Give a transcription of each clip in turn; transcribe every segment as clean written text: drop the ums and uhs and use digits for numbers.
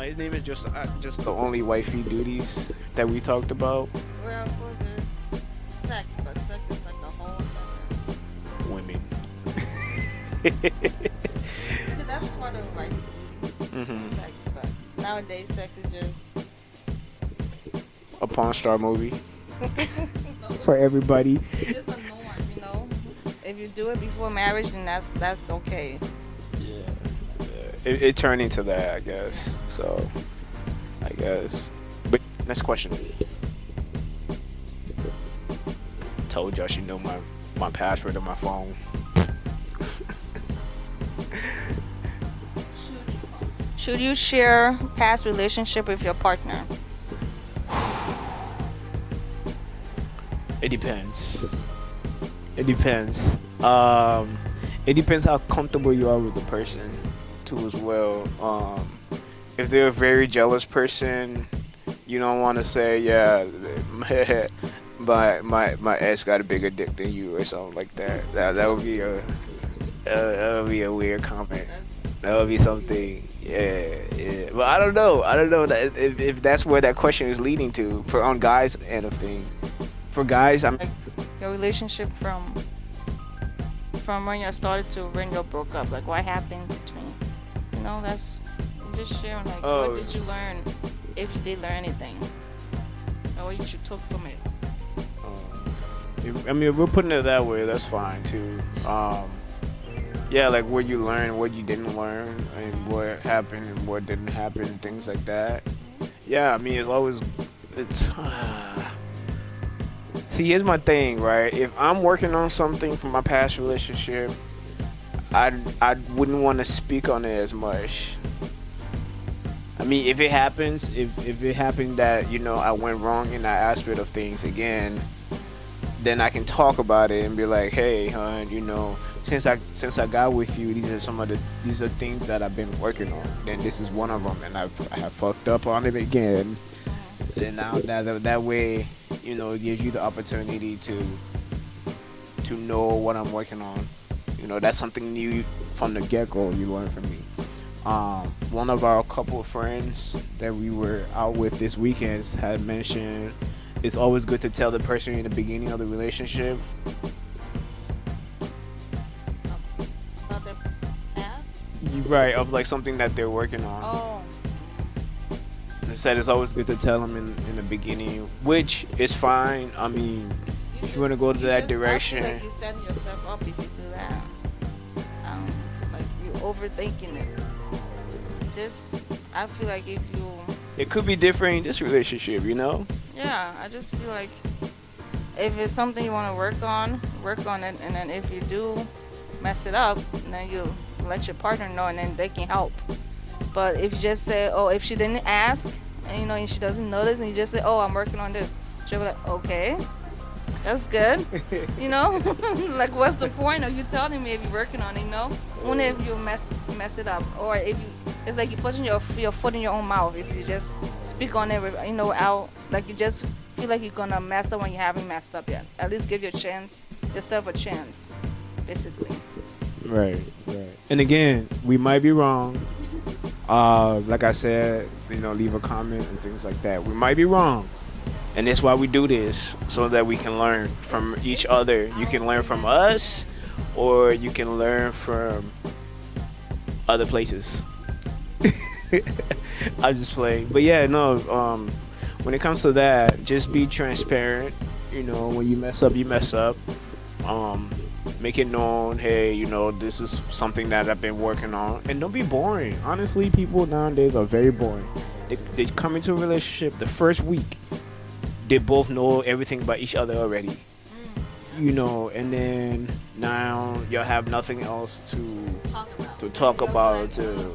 his name is just the only wifey duties that we talked about. Well, of course, there's sex, but sex is like the whole thing. Women. Yeah, that's part of like Hmm. sex, but nowadays sex is just A Pawn Star movie no, for everybody. it's just a norm, you know. If you do it before marriage, then that's okay. Yeah. It turned into that, I guess. So, I guess. But next question. Told y'all she know my password on my phone. Should you share past relationship with your partner? It depends. It depends. It depends how comfortable you are with the person, too, as well. If they're a very jealous person, you don't want to say, yeah, my ex got a bigger dick than you or something like that. That would be that would be a weird comment. That's That would be something. Yeah, yeah. But I don't know. I don't know that if that's where that question is leading to for on guys' end of things. For guys, I'm. like your relationship from when you started to when you broke up. Like what happened between, that's just sharing. Like Oh. what did you learn, if you did learn anything, or what you took from it. I mean, if we're putting it that way, that's fine too. Yeah, like what you learned, what you didn't learn, and what happened and what didn't happen, things like that. Yeah, I mean, it's always it's. See, here's my thing, right? If I'm working on something from my past relationship, I wouldn't want to speak on it as much. I mean, if it happens, if it happened that I went wrong in that aspect of things again, then I can talk about it and be like, hey, hon, since I got with you, these are things that I've been working on. Then this is one of them, and I have fucked up on it again. And now that way, it gives you the opportunity to know what I'm working on. That's something new from the get go you learn from me. One of our couple of friends that we were out with this weekend had mentioned it's always good to tell the person in the beginning of the relationship. About their past. Right, of like something that they're working on. Oh, They said it's always good to tell them in the beginning, which is fine. I mean, if you want to go to that direction. I feel like you're setting yourself up if you do that. Um, like you're overthinking it. Just, I feel like if you, It could be different in this relationship, yeah, I just feel like if it's something you want to work on it, and then if you do mess it up, then you let your partner know, and then they can help. But if you just say, oh, if she didn't ask, and and she doesn't notice, and you just say, oh, I'm working on this, she'll be like, okay, that's good. Like what's the point of you telling me if you're working on it? Only if you mess it up, or if you, it's like you putting your foot in your own mouth. If you just speak on it, out, like you just feel like you're gonna mess up when you haven't messed up yet. At least give yourself a chance, basically. Right, right. And again, we might be wrong. Like I said, leave a comment and things like that. We might be wrong. And that's why we do this, so that we can learn from each other. You can learn from us, or you can learn from other places. I just play. But yeah, no, when it comes to that, just be transparent. When you mess up, you mess up. Um, Make it known, hey, this is something that I've been working on. And don't be boring. Honestly, people nowadays are very boring. They come into a relationship the first week, they both know everything about each other already. And then now you'll have nothing else to talk about, to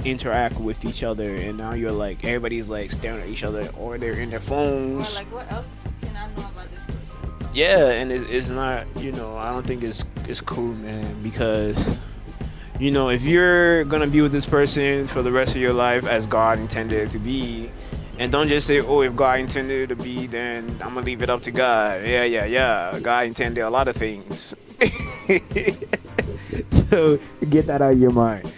interact with each other, and now you're like everybody's like staring at each other, or they're in their Or phones. like what else can I know about this person? Yeah, and it's not, I don't think it's cool, man, because if you're gonna be with this person for the rest of your life as God intended it to be, and don't just say, oh, if God intended it to be, then I'm gonna leave it up to God. Yeah, yeah, yeah. God intended a lot of things. So get that out of your mind.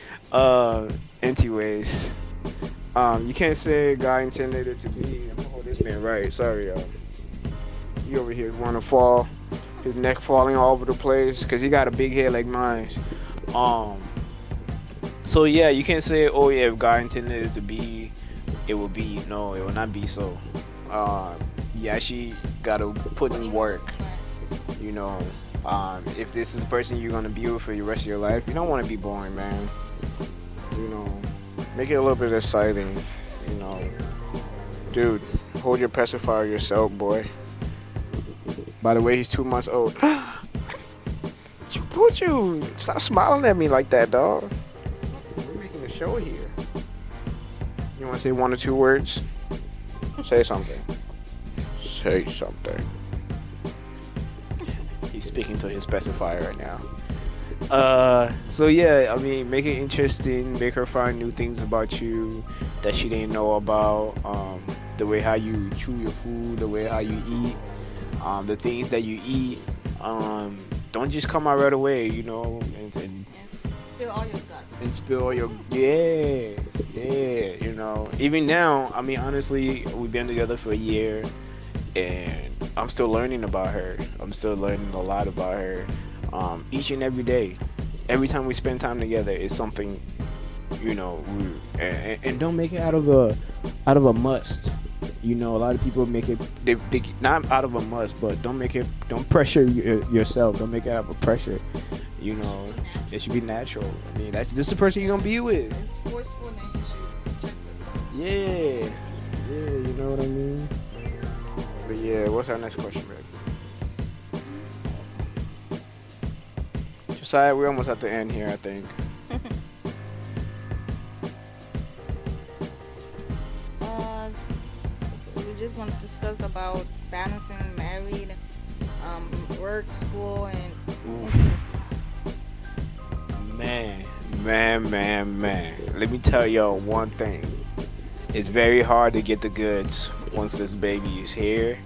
Anyways, you can't say guy intended to be. Oh, this man, right? Sorry, you over here want to fall, his neck falling all over the place because he got a big head like mine. Um, so yeah, you can't say, oh yeah, if God intended it to be, it will be. No, it will not be so. You actually gotta put in work. You know, if this is the person you're gonna be with for the rest of your life, you don't want to be boring, man. You know, make it a little bit exciting. You know, dude, hold your pacifier yourself, boy. By the way, he's 2 months old. Would you stop smiling at me like that, dog? We're making a show here. You want to say one or two words? Say something. Say something. He's speaking to his pacifier right now. So yeah, I mean, make it interesting. Make her find new things about you that she didn't know about. The way how you chew your food, the way how you eat, the things that you eat. Don't just come out right away, you know, and spill all your guts. And spill all your yeah, you know. Even now, I mean, honestly, we've been together for a year, and I'm still learning about her. I'm still learning a lot about her. Each and every day, every time we spend time together, it's something, you know. And don't make it out of a must. You know, a lot of people make it they not out of a must, but don't pressure yourself. Don't make it out of a pressure. You know, it should be natural. I mean, that's just the person you're gonna be with. It's forceful, and you should check this out. Yeah, you know what I mean. But yeah, what's our next question, babe? Josiah, we're almost at the end here, I think. We're just going to discuss about balancing married, work, school, and intimacy. Man. Let me tell y'all one thing. It's very hard to get the goods once this baby is here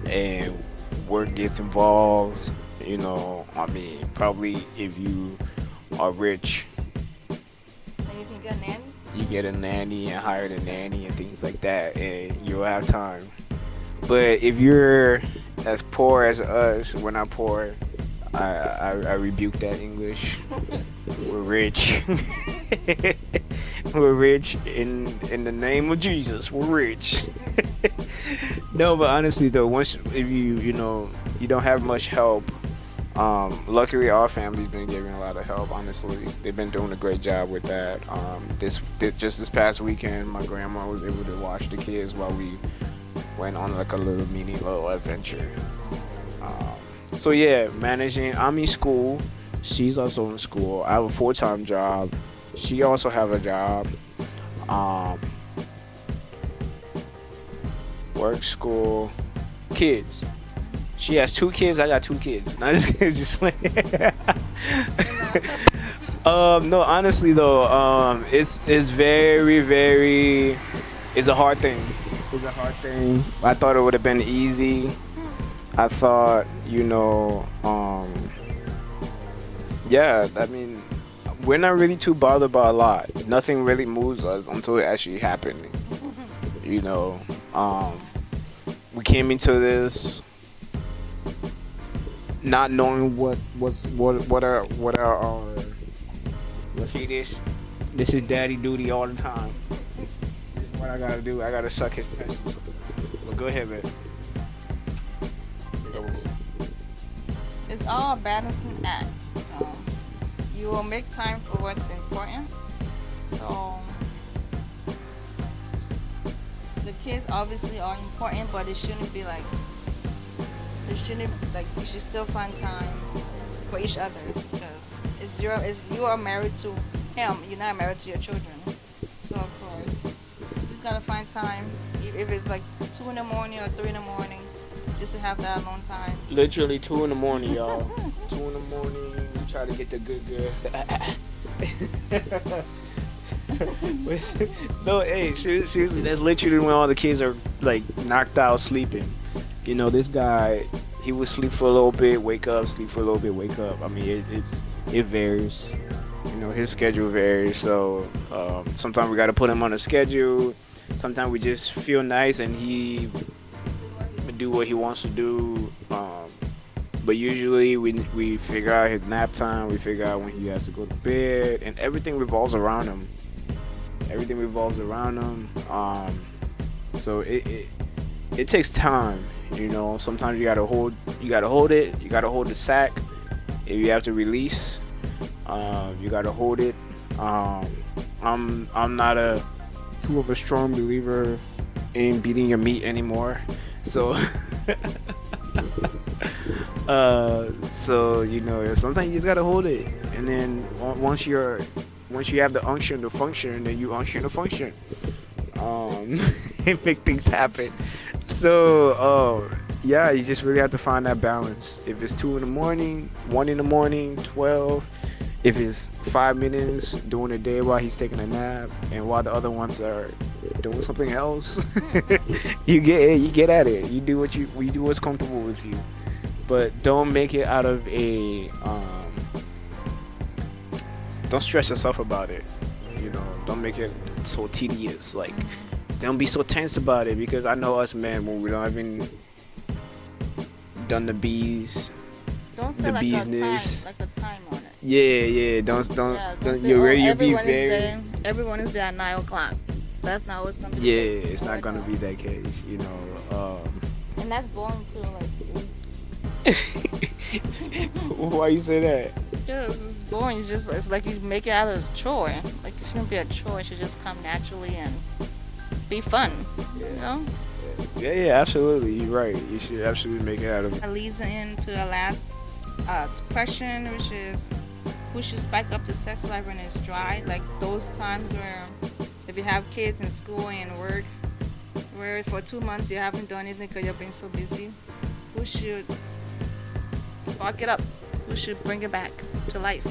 and work gets involved. You know, I mean, probably if you are rich, And you can get a nanny. you get a nanny and hire a nanny and things like that, and you'll have time. But if you're as poor as us, we're not poor. I rebuke that English. We're rich. We're rich in the name of Jesus. We're rich. No, but honestly though, once if you know you don't have much help. Luckily, our family's been giving a lot of help. Honestly, they've been doing a great job with that. This past weekend, my grandma was able to watch the kids while we went on like a little adventure. So yeah, managing. I'm in school. She's also in school. I have a full-time job. She also have a job. Work, school, kids. She has 2 kids. I got 2 kids. Not just no, honestly though, it's very. It's a hard thing. I thought it would have been easy. I thought, yeah. I mean, we're not really too bothered by a lot. Nothing really moves us until it actually happened. We came into this not knowing what our see this is daddy duty all the time. This is what I gotta do. I gotta suck his pencils. But go ahead, man. It's all a balancing act. So you will make time for what's important. So the kids obviously are important, but it shouldn't be like you should still find time for each other, because you are married to him. You're not married to your children. So of course, you just gotta find time, if it's like 2 in the morning or 3 in the morning, just to have that alone time. Literally 2 in the morning, y'all. 2 in the morning. We try to get the good. No, hey, seriously, that's literally when all the kids are like knocked out sleeping. This guy, he would sleep for a little bit, wake up, sleep for a little bit, wake up. I mean, it varies. his schedule varies. So sometimes we got to put him on a schedule. Sometimes we just feel nice and he do what he wants to do. But usually we figure out his nap time. We figure out when he has to go to bed, and everything revolves around him. Everything revolves around him. So it takes time. Sometimes you gotta hold it. You gotta hold the sack. If you have to release, you gotta hold it. I'm not too of a strong believer in beating your meat anymore. So sometimes you just gotta hold it, and then once you have the unction to function, then you unction to function, and make things happen. So yeah, you just really have to find that balance. If it's 2 in the morning, 1 in the morning, 12. If it's 5 minutes during the day while he's taking a nap, and while the other ones are doing something else, you get at it. You do what's comfortable with you, but don't make it out of a don't stress yourself about it. Don't make it so tedious. Like, don't be so tense about it, because I know us men, when we don't even done the bees, Don't say the like business. a time on it. Yeah. Don't. Yeah, don't say, You're ready to be everyone is very. there. Everyone is there at 9 o'clock. That's not what's gonna be. Yeah, the case. it's not gonna be that case. And that's boring too. Why you say that? Because it's boring. It's like you make it out of a chore. Like, it shouldn't be a chore. It should just come naturally and be fun. Yeah, absolutely. You're right. You should absolutely make it out of. That leads into the last question, which is, who should spike up the sex life when it's dry? Like those times where, if you have kids in school and work, where for 2 months you haven't done anything because you're being so busy. Who should spark it up? Who should bring it back to life?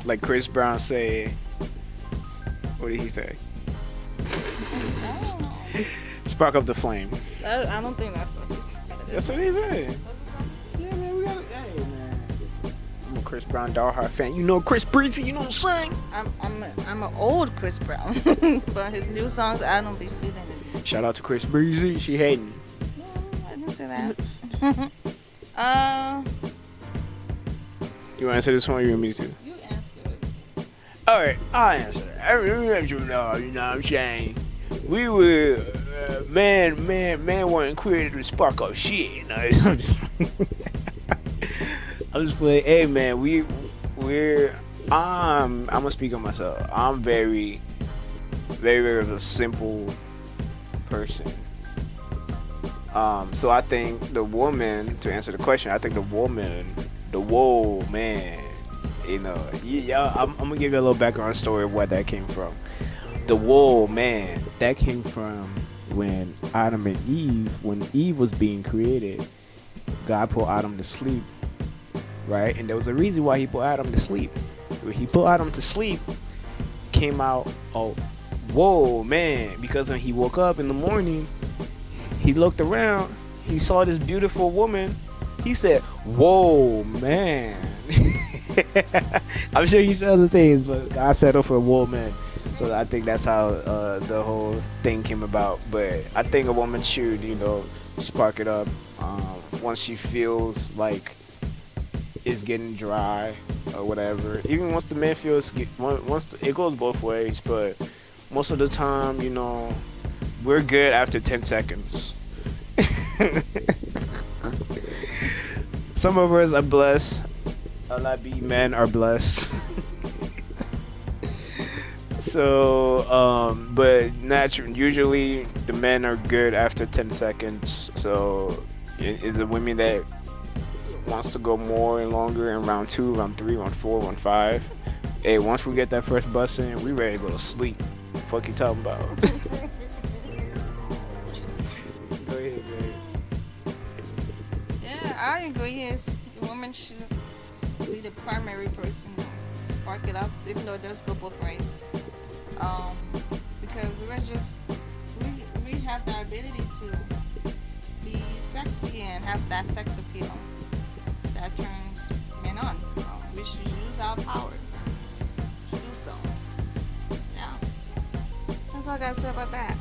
Like Chris Brown say. What did he say? I don't know. Spark up the flame. I don't think that's what he said. That's what he said. Yeah, man, we got it. Hey, man. I'm a Chris Brown diehard fan. Chris Breezy. You know what I'm saying? I'm an old Chris Brown, but his new songs I don't be feeling it. Shout out to Chris Breezy. She hating. No, I didn't say that. You want to answer this one, or you want me to? You answer it. All right, I'll answer it. I remember, you know what I'm saying? We were, man wasn't created to spark up shit. I'm just playing. Hey, man, I'm gonna speak on myself. I'm very, very, very of a simple person. So I think the woman, to answer the question, I think the whoa, man, I'm gonna give you a little background story of where that came from. The whoa, man, that came from when Adam and Eve, when Eve was being created, God put Adam to sleep, right? And there was a reason why he put Adam to sleep. When he put Adam to sleep, came out, oh, whoa, man, because when he woke up in the morning, he looked around, he saw this beautiful woman. He said, whoa, man. I'm sure he said other things, but God settled for whoa, man. So I think that's how the whole thing came about. But I think a woman should, spark it up once she feels like it's getting dry or whatever. Even once the man feels, it goes both ways. But most of the time, we're good after 10 seconds. Some of us are blessed. A lot of men are blessed. So, but usually the men are good after 10 seconds. So, it's the women that wants to go more and longer in round 2, round 3, round 4, round 5. Hey, once we get that first bus in, we ready to go to sleep. What the fuck you talking about? Go ahead, babe. Yeah, I agree. Yes, the woman should be the primary person to spark it up, even though it does go both ways. Because we have the ability to be sexy and have that sex appeal that turns men on. So we should use our power do so. Yeah, that's all I gotta say about that.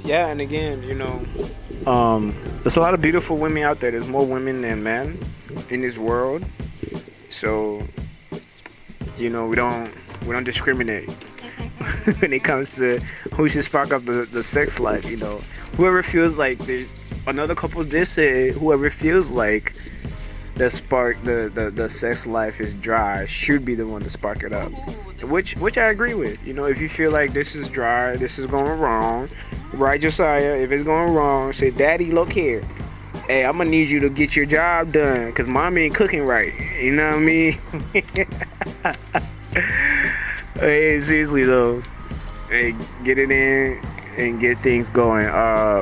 Yeah, and again, there's a lot of beautiful women out there. There's more women than men in this world. So, we don't discriminate when it comes to who should spark up the sex life. Whoever feels like another couple did say whoever feels like the sex life is dry should be the one to spark it up. Which I agree with. If you feel like this is dry, this is going wrong, right, Josiah? If it's going wrong, say, Daddy, look here. Hey, I'm gonna need you to get your job done, cause Mom ain't cooking right. You know what I mean? Hey, seriously though, hey, get it in and get things going.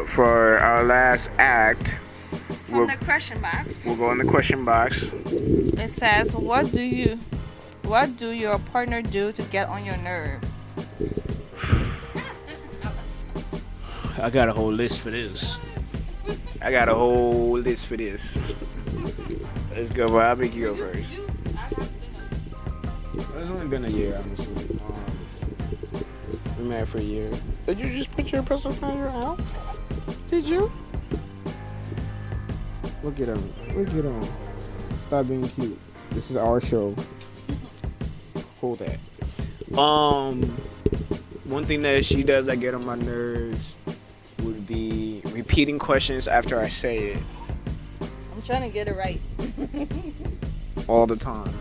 For our last act, From the question box, we'll go in the question box. it says, "What do your partner do to get on your nerve?" I got a whole list for this. Let's go, bro. I'll make you go first. It's only been a year, honestly. We're married for a year. Did you just put your personal timer out? Did you? Look at him. Stop being cute. This is our show. Hold that. One thing that she does that get on my nerves would be repeating questions after I say it. I'm trying to get it right. All the time.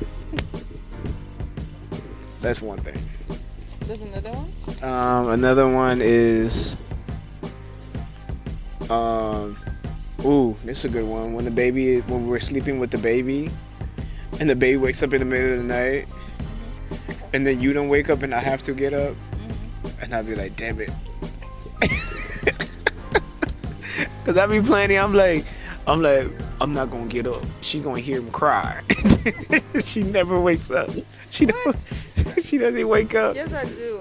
That's one thing. There's another one? Another one is this is a good one. When we're sleeping with the baby and the baby wakes up in the middle of the night and then you don't wake up and I have to get up and I'll be like, damn it. Cause I be planning, I'm like, I'm not gonna get up. She's gonna hear him cry. She never wakes up. She doesn't wake up. Yes, I do.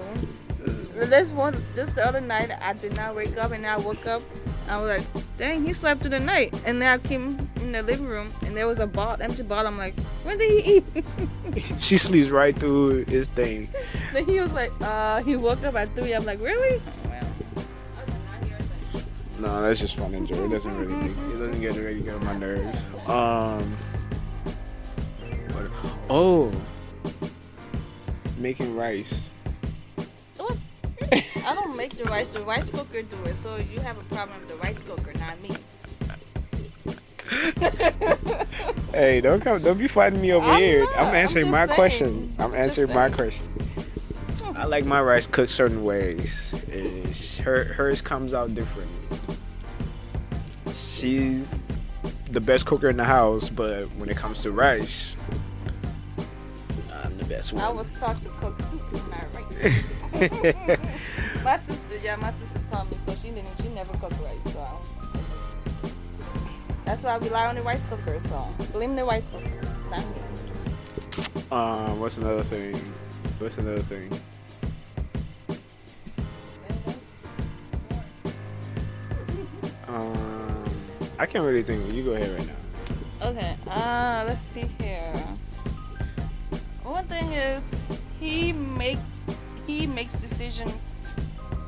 This one, just the other night, I did not wake up, and I woke up. I was like, dang, he slept through the night. And then I came in the living room, and there was a empty bottle. I'm like, when did he eat? She sleeps right through his thing. Then he was like, he woke up at 3. I'm like, really? No, that's just fun and joy. It doesn't get really get on my nerves. Making rice. What? I don't make the rice. The rice cooker do it. So you have a problem with the rice cooker, not me. Hey, don't be fighting me over here. I'm answering my question. I like my rice cooked certain ways. Hers comes out different. She's the best cooker in the house, but when it comes to rice, I'm the best one. I was taught to cook soup, not rice. my sister taught me, so she never cooked rice. So that's why I rely on the rice cooker. So blame the rice cooker, not me. What's another thing? I can't really think. You go ahead right now. Okay. Let's see here. One thing is he makes decision.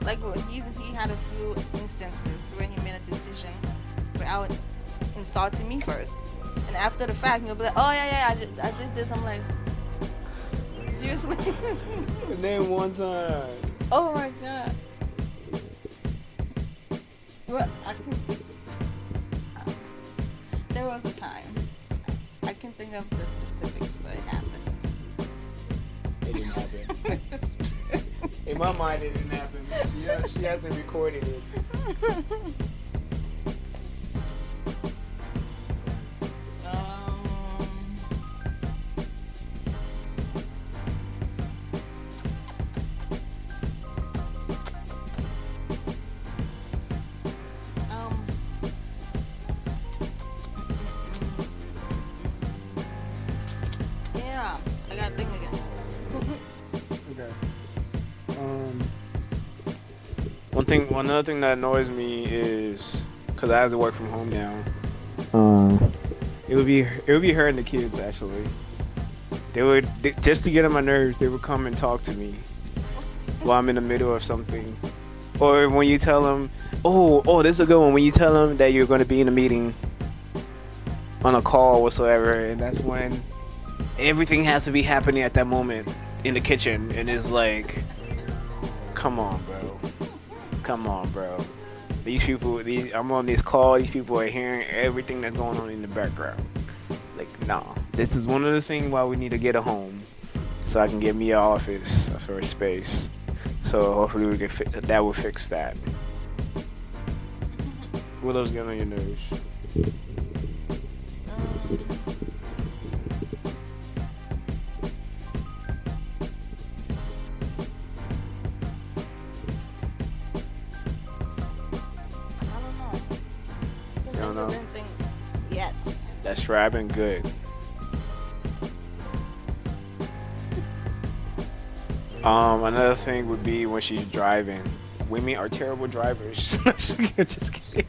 Like he had a few instances where he made a decision without insulting me first, and after the fact he'll be like, "Oh yeah, I did this." I'm like, seriously? Name one time. Oh my god. Well, there was a time. I can't think of the specifics, but it happened. It didn't happen. In my mind, it didn't happen. She hasn't recorded it. Yeah, I gotta think again. Okay. Another thing that annoys me is because I have to work from home now. It would be her and the kids actually. Just to get on my nerves. They would come and talk to me while I'm in the middle of something. Or when you tell them, oh, this is a good one. When you tell them that you're going to be in a meeting, on a call whatsoever, and that's when everything has to be happening at that moment in the kitchen, and it's like, come on, bro. Come on, bro. These people, I'm on this call. These people are hearing everything that's going on in the background. Like, nah. This is one of the things why we need to get a home, so I can get me an office for a space. So hopefully we can that will fix that. What else get on your nerves? I don't know. You don't know? Didn't think yet. That's right. I've been good. Another thing would be when she's driving. Women are terrible drivers. Just kidding.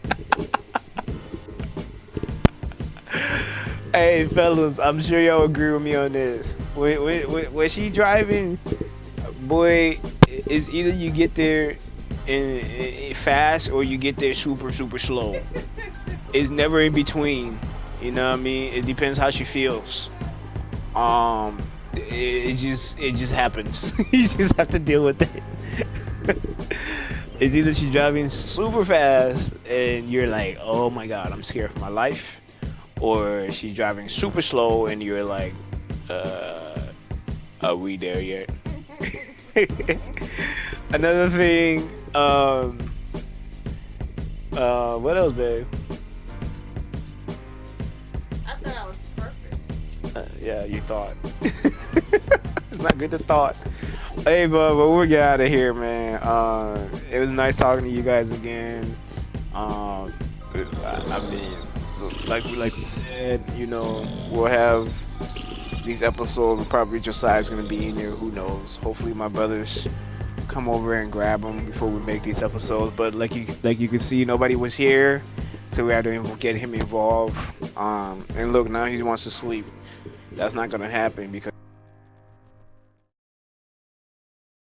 Hey, fellas, I'm sure y'all agree with me on this. When she driving, boy, it's either you get there in fast or you get there super slow. It's never in between. You know what I mean? It depends how she feels. It just happens. You just have to deal with it. It's either she's driving super fast and you're like, oh my god, I'm scared for my life, or she's driving super slow and you're like, are we there yet? Another thing, what else, babe? I thought I was perfect. Yeah, you thought. It's not good to thought. Hey, but we'll get out of here, man. It was nice talking to you guys again. I mean, like we said, you know, we'll have these episodes. Probably Josiah's gonna be in here. Who knows? Hopefully, my brothers come over and grab them before we make these episodes. But like you can see, nobody was here, so we had to get him involved. And look, now he wants to sleep. That's not gonna happen because